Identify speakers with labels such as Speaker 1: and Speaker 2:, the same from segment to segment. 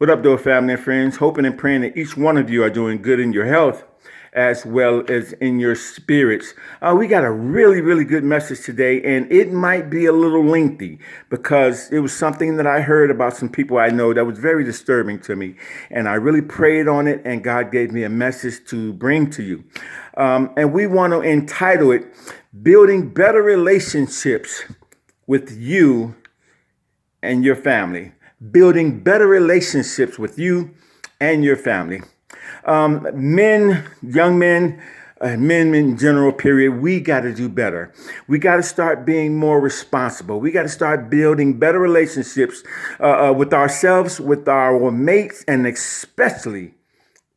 Speaker 1: What up, though, family and friends? Hoping and praying that each one of you are doing good in your health as well as in your spirits. We got a really good message today, and it might be a little lengthy because it was something that I heard about some people I know that was very disturbing to me. And I really prayed on it, and God gave me a message to bring to you. And we want to entitle it, Building Better Relationships with You and Your Family. Building better relationships with you and your family. Men, young men, men in general, period, we got to do better. We got to start being more responsible. We got to start building better relationships with ourselves, with our mates, and especially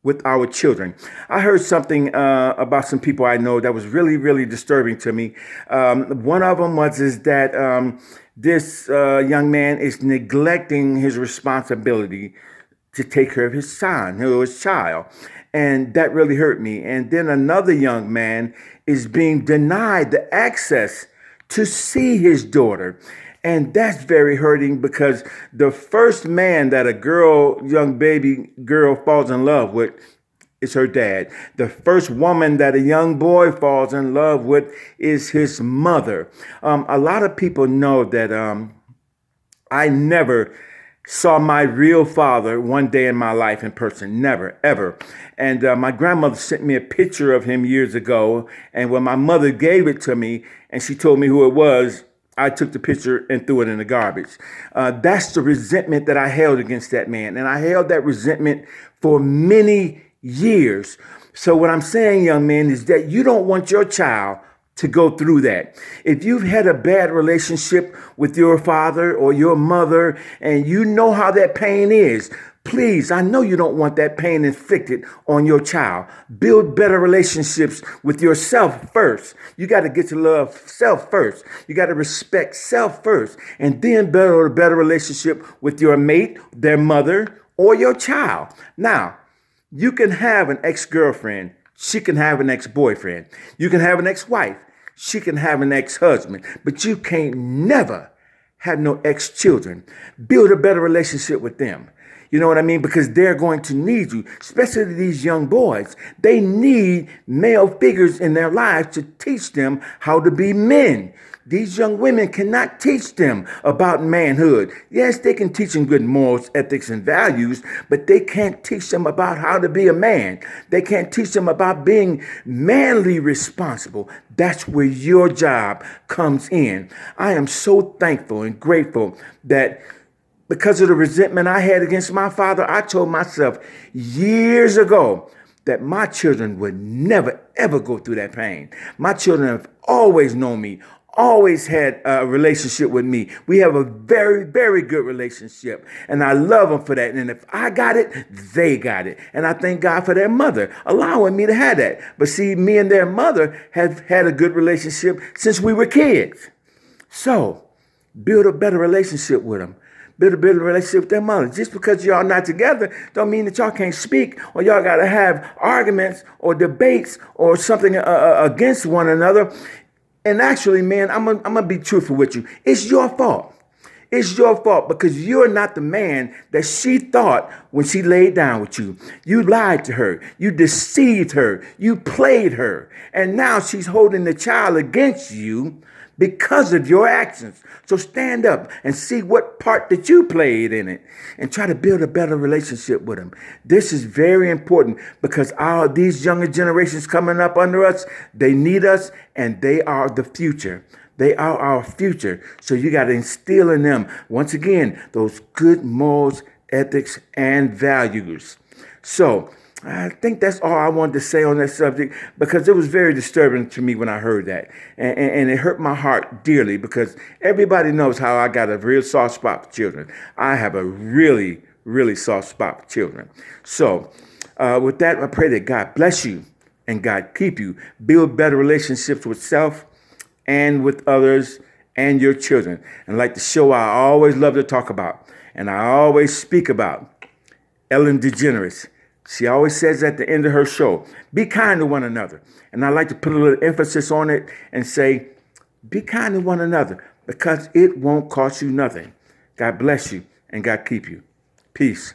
Speaker 1: with our children. I heard something about some people I know that was really disturbing to me. One of them is that this young man is neglecting his responsibility to take care of his son or his child. And that really hurt me. And then another young man is being denied the access to see his daughter. And that's very hurting because the first man that a young baby girl falls in love with is her dad. The first woman that a young boy falls in love with is his mother. A lot of people know that I never saw my real father one day in my life in person. Never, ever. And my grandmother sent me a picture of him years ago. And when my mother gave it to me and she told me who it was, I took the picture and threw it in the garbage. That's the resentment that I held against that man. And I held that resentment for many years. So what I'm saying, young man, is that you don't want your child to go through that. If you've had a bad relationship with your father or your mother and you know how that pain is, please, I know you don't want that pain inflicted on your child. Build better relationships with yourself first. You got to get to love self first. You got to respect self first, and then build a better relationship with your mate, their mother, or your child. Now, you can have an ex-girlfriend. She can have an ex-boyfriend. You can have an ex-wife. She can have an ex-husband. But you can't never have no ex-children. Build a better relationship with them. You know what I mean? Because they're going to need you, especially these young boys. They need male figures in their lives to teach them how to be men. These young women cannot teach them about manhood. Yes, they can teach them good morals, ethics, and values, but they can't teach them about how to be a man. They can't teach them about being manly responsible. That's where your job comes in. I am so thankful and grateful that because of the resentment I had against my father, I told myself years ago that my children would never, ever go through that pain. My children have always known me, always had a relationship with me. We have a very good relationship, and I love them for that. And if I got it, they got it. And I thank God for their mother allowing me to have that. But see, me and their mother have had a good relationship since we were kids. So build a better relationship with them. Build a better relationship with their mother. Just because y'all not together don't mean that y'all can't speak or y'all got to have arguments or debates or something against one another. And actually, man, I'm gonna be truthful with you. It's your fault. It's your fault because you're not the man that she thought when she laid down with you. You lied to her. You deceived her. You played her. And now she's holding the child against you because of your actions. So stand up and see what part that you played in it and try to build a better relationship with them. This is very important because these younger generations coming up under us, they need us and they are the future. They are our future. So you got to instill in them, once again, those good morals, ethics, and values. So I think that's all I wanted to say on that subject because it was very disturbing to me when I heard that. And it hurt my heart dearly because everybody knows how I got a real soft spot for children. I have a really soft spot for children. So with that, I pray that God bless you and God keep you. Build better relationships with self and with others and your children. And like the show I always love to talk about and I always speak about, Ellen DeGeneres. She always says at the end of her show, be kind to one another. And I like to put a little emphasis on it and say, be kind to one another because it won't cost you nothing. God bless you and God keep you. Peace.